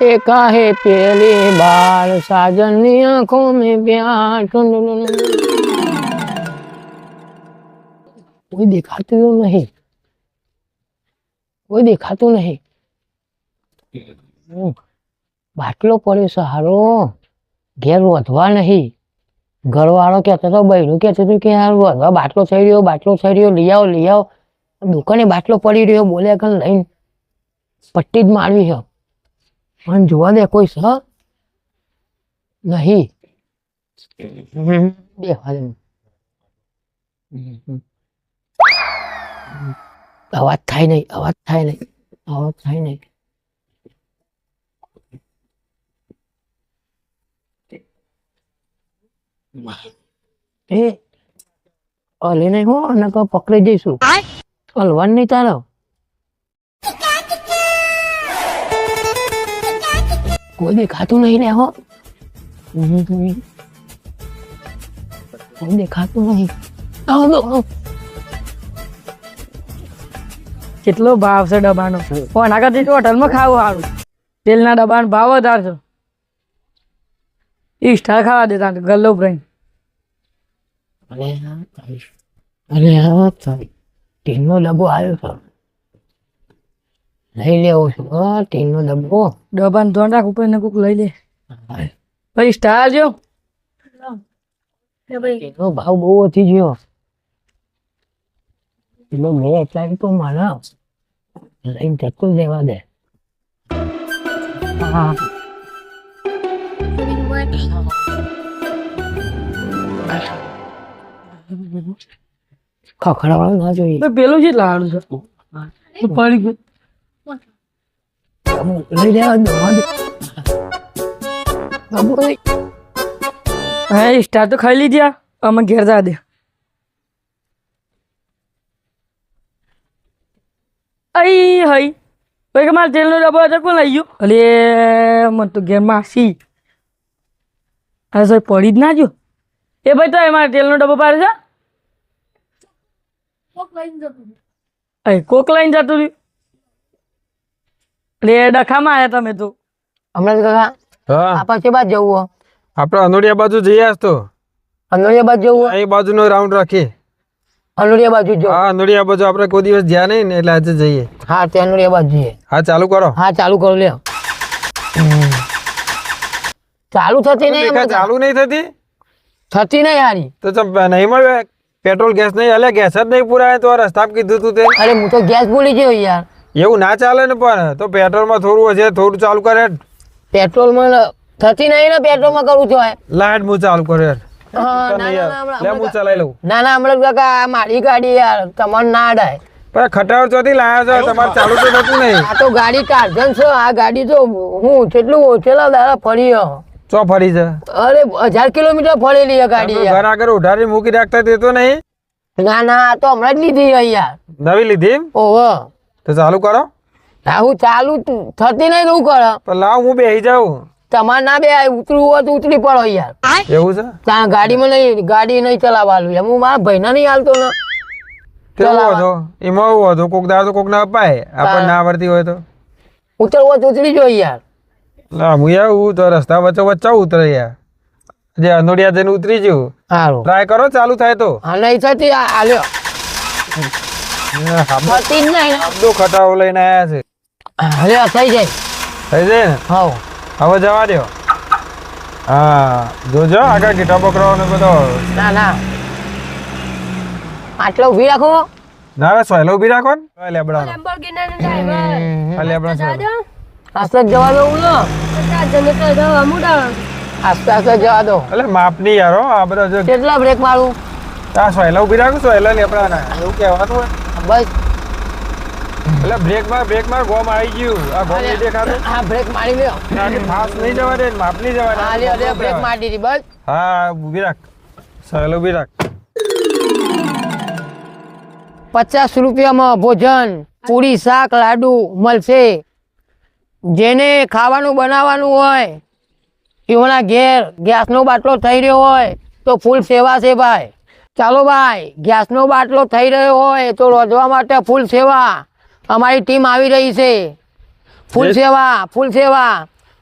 देखा है पहली बार साजन की आंखों में प्यार। कोई देखाતું नहीं, કોઈ દેખાતું નહીં। બાટલો પડ્યો સહારો, ઘેર વધવા નહીં। ઘરવાળો કહેતો હતો, બૈરું કહેતું હતું કે યાર વધવા બાટલો થઈ રહ્યો, બાટલો થઈ રહ્યો, લઈ આવો લઈ આવો। દુકાને બાટલો પડી રહ્યો, બોલ્યા કે લઈને પટ્ટી જ મારવી છે। પણ જોવા દે કોઈ છે નહીં। દેખવા દે, અવાજ થાય નહીં, અવાજ થાય નહીં, અવાજ થાય નહીં। એ હલે નહીં હો, નકર પકડી જઈશું। હલવાનું નહીં તારો। કોઈ દેખાતું નહીં લે હો, કોઈ દેખાતું નહીં। કેટલો ભાવ છે ડબ્બાનો? કોના કરતી હોટલમાં ખાવું સારું? તેલના ડબ્બાનો ભાવ વધારે છે। સ્ટાર ખાવા દેતા ગલ્લો ભરાઈને। અરે હા, ટીનનો ડબ્બો આવ્યો છે, લઈ લેવો છું। ટીનનો ડબ્બો, ડબ્બાનું ધોન રાખ, ઉપર ને કોક લઈ લે। ભાઈ સ્ટાર જો, એનો ભાવ બહુ વધી ગયો। એટલે મેં એટલા તો મને લઈને જતું લેવા દે। હા ખખડા વાળું ના જોઈએ। પેલું છે લાડુ છે, પડી ગયું, લઈ લેવા દે। હા સ્ટાર તો ખાઈ લીધી, અમે ઘેર જા દે। અઈ હઈ ભાઈ કે મારે તેલનો ડબ્બો હતો, કોણ લઈ ગયું? અલે મને તો ઘેર માસી હા સાહેબ પડી જ ના જો। એ ભાઈ તો મારે તેલનો ડબ્બો પાડે છે, કોક લઈને જતું રહ્યું। એટલે ડખામાં આવ્યા તમે તો હમણાં કાકા। આપા છે બાદ જવું? આપણે અનોડિયા બાજુ જઈએ આજ તો। અનોડિયા બાજુ જવું? એ બાજુનો રાઉન્ડ રાખીએ। અનોડિયા બાજુ જો? હા અનોડિયા બાજુ આપણે કોઈ દિવસ જ્યાં નહીં ને, એટલે આજે જઈએ। હા તે અનોડિયા બાજુ જઈએ। હા ચાલુ કરો। હા ચાલુ કરો, લે। ચાલુ થતી નહીં, ચાલુ નહીં થતી, થતી નહીં હારી તો નહીં મળે પેટ્રોલ ગેસ નહીં હલે, ગેસ જ નહીં પુરાય તો રસ્તા કીધું તું તે। અરે હું તો ગેસ ભૂલી ગયો યાર। એવું ના ચાલે ને, પણ તો પેટ્રોલમાં થોડું હશે, થોડું ચાલુ કરે। પેટ્રોલમાં થતી નહીં ને, પેટ્રોલમાં કરવું જોઈએ। લાઈટ હું ચાલુ કરે યાર। હા, ના, ના, લે હું ચલાવી લઉં। ના ના હમણાં કાકા આ મારી ગાડી યાર, તમારે ના અડાય। પણ ખટાવડ ચોથી લાયા છો, તમારે ચાલુ તો નતું નહીં। આ તો ગાડી ટાર્જન છે, આ ગાડી તો હું કેટલું ઓછેલા દાડા ફરી। ચો ફરી છે? અરે 1000 કિલોમીટર ફરેલી ગાડી ઘર આગળ ઉઠાડી મૂકી રાખતા તે તો નહીં? ના ના આ તો હમણાં જ લીધી યાર। નવી લીધી? ઓહો તો ચાલુ કરો। હું ચાલુ થતી નહીં, શું કરે? પણ લાવ હું બેસી જાઉં। તમારે ના બે ઉતરવું હોય તો ઉતરી પડો યાર। એવું છે? ત્યાં ગાડીમાં નહીં, ગાડી નહીં ચલાવવાનું યાર। હું મારા ભાઈને નહીં હાલતો ને કેવું હતો એમાં? એવું હતું કોક દાડો તો કોક ના અપાય, આપણને ના આવડતી હોય તો ઉતરવો તો ઉતરી જો યાર। ના હું આવું તો રસ્તા વચ્ચે વચ્ચે ઉતરે યાર, જે અનોડિયા જઈને ઉતરી ગયું। સારું ટ્રાય કરો, ચાલુ થાય તો। હા નહીં થતી, હાલ્યો થતી જ નહીં। બધો ખટારો લઈને આવ્યા છે। હાલ્યો થઈ જાય, થઈ જાય ને? હા હવે જવા દો। હા જોજો આગળ ગીટા બકરાઓ ને બધો। ના ના આટલો ઉભી રાખો। ના સોયલો ઉભી રાખો ને, લેબડા લેબડા આસ્તે જવા દો ને, આસ્તે આસ્તે જવા દો। એટલે માપ નહીં યાર હો, આ બધા જો કેટલા બ્રેક મારું? આ સોયલા ઉભી રાખો, સોયલા લેબડા ના એવું કહેવાનું હોય બસ। એટલે બ્રેક માર ગોમ આવી ગયું, આ ગોમ નહીં દેખાતું। હા બ્રેક મારી લ્યો, ફાસ્ટ નહીં જવા દે, માપ નહીં જવા દે। હા લ્યો લ્યો બ્રેક મારી દીધી બસ। હા ઉભી રાખ, સોયલા ઉભી રાખ। 50 રૂપિયામાં ભોજન, પૂરી, શાક, લાડુ મળશે। જેને ખાવાનું બનાવવાનું હોય એઓના ઘેર ગેસનો બાટલો થઈ રહ્યો હોય તો ફૂલ સેવા છે ભાઈ। ચાલો ભાઈ, ગેસનો બાટલો થઈ રહ્યો હોય તો રોધવા માટે ફૂલ સેવા, અમારી ટીમ આવી રહી છે। ફૂલ સેવા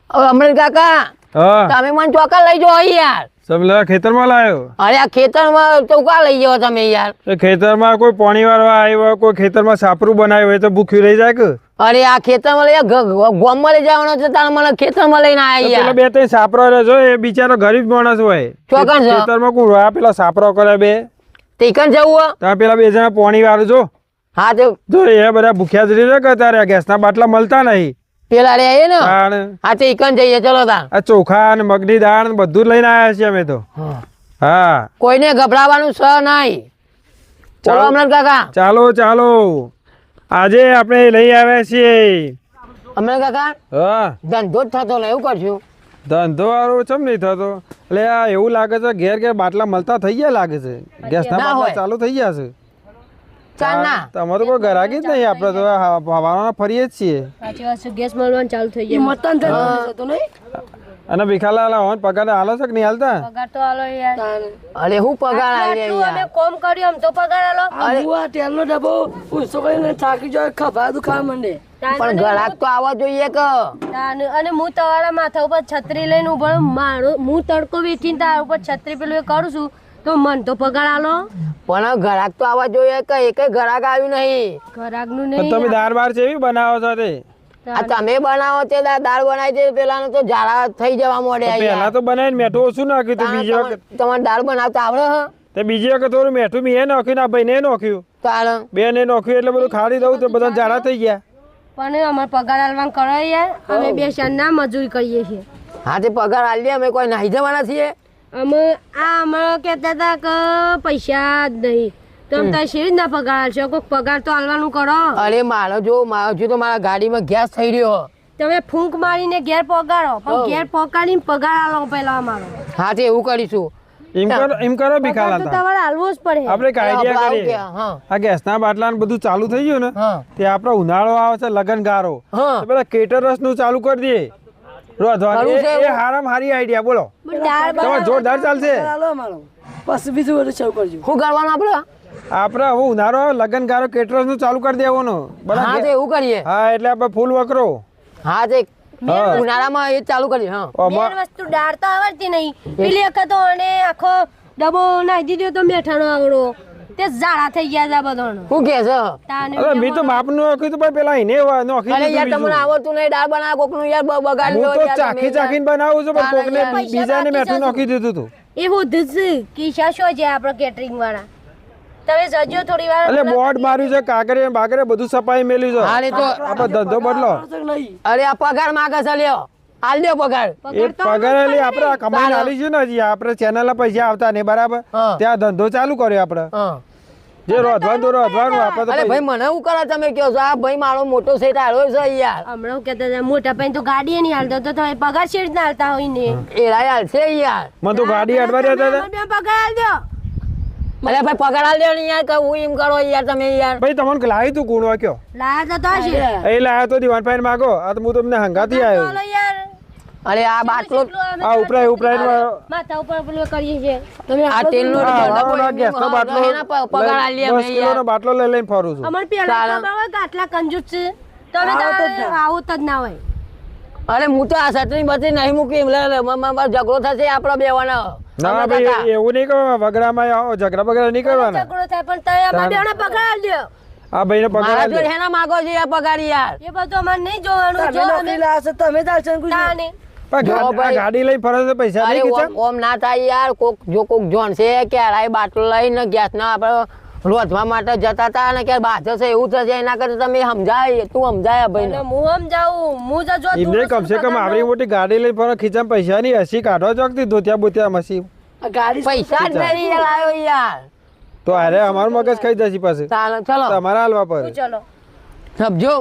અમરેલ કાકા હા તમે મને ચોકા લઈ જાઓ યાર. સમલા ખેતરમાં લાવ્યો. અરે આ ખેતરમાં ચોકા લઈ જાઓ તમે યાર. એ ખેતરમાં કોઈ પાણી વાળવા આવ્યો, કોઈ ખેતરમાં સાપરું બનાવ્યું હોય તો ભૂખ્યું રહી જાય કે? અરે આ ખેતરમાં લઈ ગોમમાં લઈ જવાનો છે તારે મને ખેતરમાં લઈને આવ્યા પેલા યાર. બે ત્રણ સાપરો રહે છે, એ બિચારો ગરીબ માણસ હોય. ચોકન છે. ખેતરમાં કોણ આ પેલા સાપરો કરે બે? તીકન જવું ત્યાં પેલા બે જણા પાણી વાળું જો હા તો જો એ બધા ભૂખ્યા જ રહે કે તારે ગેસના બાટલા મળતા નહીં. પેલા રે એ ને તાણ હા તો ઈકન જઈએ ચલો તાર. આ ચોખા ને મગની દાળ ને બધું લઈને આવ્યા છીએ અમે તો. હા કોઈને ગભરાવાનું સ નહીં. બોલો અમરેલ કાકા. ચાલો ચાલો, આજે આપણે લઈ આવ્યા છીએ. અમરેલ કાકા હા ધંધો જ થતો ને એવું કરશું. ધંધો વાળો ચમ નહીં થતો? એટલે આ એવું લાગે છે ઘેર ઘેર બાટલા મળતા થઈ ગયા લાગે છે. ગેસના ના હોય. બાટલા ચાલુ થઈ ગયા છે. ચાલ ના તમારે તો કોઈ ગરાકી જ નહીં, આપણે તો હવાના ફરીએ જ છીએ. સાચી વાત છે ગેસ મળવાનું ચાલુ થઈ જાય મતદાન થતો નહીં. અને ભીખાલાલ હોન પગાર હાલો છે કે નહીં હાલતા? પગાર તો આલો યાર અરે હું પગાર આલે આટલું અમે યાર. કોમ કર્યું આમ તો પગાર આલો આ તેલનો ડબ્બો ઊંચો કરીને થાકી જાય, ખભા દુખાવા માંડે. પણ ગ્રાહક તો આવવા જોઈએ કે. અને હું તમારા માથા ઉપર છત્રી લઈને ઉભો રહું. હું તડકો વેચીને તારા ઉપર છત્રી પેલું એ કરું છું તો મન તો પગાર આલો. પણ ગ્રાહક તો આવવા જોઈએ કે એક ગ્રાહક આવ્યું નહીં. ઘરાક નું પણ તમે નહીં દાળ બાર જેવી બનાવો છો તે? આ તમે બનાવો તે દાળ બનાવી છે પેલાનું તો ઝાડા થઈ જવા મળે પહેલા તો બનાવીને મેઠું ઓછું નાખ્યું તો બીજી વખત તમારે દાળ બનાવતા આવડે હ તે બીજી વખત થોડું મેઠું મેં નાખ્યું ને આ ભાઈને નાખ્યું, તાર બે ને નાખ્યું એટલે બધું ખાડી દઉં તો બધા ઝાડા થઈ ગયા. પણ અમારે પગાર આલવાનું કરો યાર. અમે બે ના મજૂરી કરીએ છીએ. હા તે પગાર આલીએ અમે કોઈ નાહી જવાના છીએ. અમે કહેતા હતા કે પૈસા જ નહીં તો આમ તારે શેરી ના પગાર આલશો. કોઈક પગાર તો આલવાનું કરો. અરે મારો જો હજુ તો મારા ગાડીમાં ગેસ થઈ રહ્યો. તમે ફૂંક મારીને ઘેર પગાડો પણ ઘેર પગાડીને પગાર આલો પેલા અમારો. હા તે એવું કરીશું. એમ કરો પગાર ભીખાલાલ તો તા. તમારે આલવો જ પડે. આપણે એક આઈડિયા આવું કરીએ. કે, હા આ ગેસના બાટલા ને બધું ચાલુ થઈ ગયું ને હા તે આપણે ઉનાળો આવે છે લગન ગારો હા. તો પેલા કેટરસ નું ચાલુ કરી દઈએ રોધવાનું. ખરું છે એ એવું? હારામાં હારી આઈડિયા બોલો, પણ દાળ તમારે જોરદાર ચાલશે. હાલો અમારો પછી બીજું બધું શરૂ કરજો. શું કરવાનું આપડે? આપણે હવે ઉનાળો આવે લગન ગારો કેટરસ નું ચાલુ કરી દેવાનું. હા બરાબર? તે એવું કરીએ. હા એટલે આપણે ફૂલ વકરો. હા તે હા. ઉનાળામાં એ જ ચાલુ કરીએ. હા અમાર- મેન વસ્તુ દાળ તો આવડતી નહીં. પેલી વખત તો અને આખો ડબ્બો નાખી દીધો તો મેઠાનો આવડો તે ઝાડા થઈ ગયા છે બધાનો. શું કે છે? તાને અરે મેં તો માપ નું નાખ્યું હતું પણ પેલા એને નાખી અરે યાર દીધું તમને બીજું. આવડતું નહીં દાળ બનાવ કોકનું યાર બગાડ હું લો તો યાર ચાખી તમે ચાખીને બનાવું છું પણ કોકને યાર. બીજાને મેઠું નાખી દીધું હતું. એ બધું જ કિસ્સા શું છે આપણો કેટરિંગ વાળા. તમે જજો થોડી વાર. એટલે બોર્ડ માર્યું છે, કાગરે બાગરે બધું સફાઈ મેલ્યું છે. હા, એ તો આપણે ધંધો બદલો. નહીં અરે આ પગાર માગે છે લ્યો આલ લ્યો પગાર. એ પગાર એટલે આપણે આ કમાઈને આલી છે ને હજી આપણે ચેનલ પૈસા આવતા નહીં બરાબર. હા. ત્યાં ધંધો ચાલુ કર્યો આપણે. હા જે રોધવાનું તો રોધવાનું આપણે તો અરે ભાઈ મને શું કરે તમે કહો છો? આ ભાઈ મારો મોટો સેટ આવ્યો છે યાર. હમણાં કહેતા હતા મોટા ભાઈ તો ગાડી નહીં હાલતો તો તમે પગાર શેડ ના હાલતા હોય ને. એરા યાર છે યાર. મને તો ગાડી અડવા દેતા હતા. મને પગાર હાલ દો. અરે ભાઈ પગાર આલ લ્યો ને યાર કે હું એમ કરો યાર તમે યાર. ભાઈ તમને લાવી તું ગુણવા કયો? લાયા તો હશે. એ લાયા તો દિવાનભાઈ માગો. આ તો હું તમને હંગાથી આવ્યો. ચાલો યાર. અરે આ બાટલો આ ઉપરાય ઉપરાય માથા ઉપર પેલું કરીએ છીએ. આ તેલનો આ ગેસનો બાટલો પગાર આલ લ્યો 10 કિલોનો બાટલો લઈ લઈને ફરું છું. અમારે પેલા ખબર હોય કે આટલા કંજૂસ છે તમે આવું જ ના હોય. અરે હું તો આ સટરી બધી નહીં મૂકી ઝઘડો થશે આપડે બેવાનો. ના ભાઈ એવું નહીં કરવા વગડામાં ઝઘડા બગડા નહીં કરવાના. ઝઘડો થાય પણ તમે અમારે બેવને પગાર હાલ દો. આ ભાઈને પગાર મારા આલી જોડે દે. હેના માગો છે આ પગાર યાર. એ બધું અમારે નહીં જોવાનું. જો અમે તમે લાવશો તમે ચાલશે ને તાને. પણ જો ભાઈ. આ ગાડી લઈને ફરે તો પૈસા અરે નહીં ખીચા? ઓમ ના થાય યાર. કોક જોણશે કે આ બાટલો લઈને ગેસ ના આપડે રોધવા માટે જતા હતા ને કે બાધો છે એવું થશે એના કરતા તમે સમજાય તું સમજાય ભાઈ અને હું સમજાવું હું જો જો એમને કમસે કમ આવડી મોટી ગાડી લઈને ફરે ખીચામાં પૈસા ની હસી કાઢો ચોકથી ધોતિયા બોતિયા મસી આ ગાડી પૈસા જ નહીં લાવ્યો યાર. તો અરે અમારું મગજ ખાઈ જશે પાસે. ચાલો ચલો તમારા હાલવા પર ચલો સમજો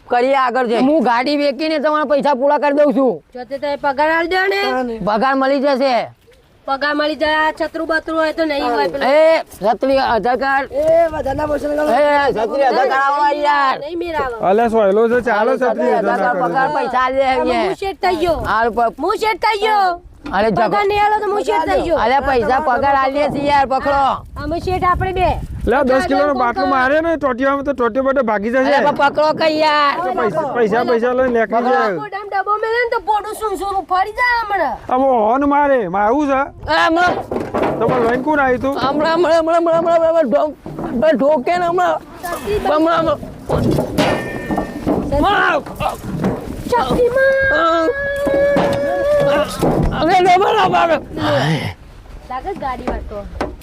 કરીએ આગળ છે. હું ગાડી વેચીને તમારા પૈસા પૂરા કરી દઉં છું. જો તે તમે પગાર હાલ દો ને. પગાર મળી જશે. પગાર મળી જાય છત્રું બતરું હોય તો નહીં હોય પેલું. એ છત્રી આધાર કાર્ડ એ વધારના પૈસા એ છત્રી આધાર કાર્ડ આવો યાર. નહીં મેરાવો. અલે સોયલો છે ચાલો છત્રી આધાર કાર્ડ પગાર પૈસા લે હું શેઠ થઈ ગયો. હાલ હું શેઠ થઈ ગયો. અરે પગાર નહીં આલો તો હું શેઠ થઈ ગયો. અરે પૈસા પગાર આલીએ છીએ યાર પકડો. અમે શેઠ આપણે બે. લે 10 કિલોનો બાટલો મારે ને ટોટિયામાં તો ટોટિયો બધો ભાગી જશે અરે પણ પકડો કઈ યાર પૈસા લઈને લેખી જાય પોડામ ડબ્બો મેલે ને તો પોડું સુન ફરી જાય હમણાં. હવે હોન મારે મારું છે હમણાં તો પણ લઈને કોણ આવ્યું તું હમણાં ઢોકે ને હમણાં લાગે ગાડી વાળતો.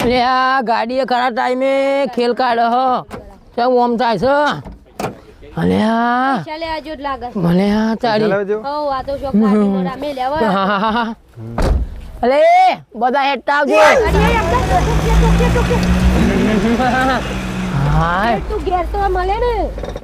લે આ ગાડીએ ખરા ટાઈમે ખેલ કાઢે હ કેમ ઓમ થાય છે અલે આ ચાલે આજો જ લાગે. મને આ તારી ચલાવજો હો આ તો શોખ ગાડીનો રામે લેવા. અલે બધા હેઠ આવજો હાય તું ઘેર તો મળે ને.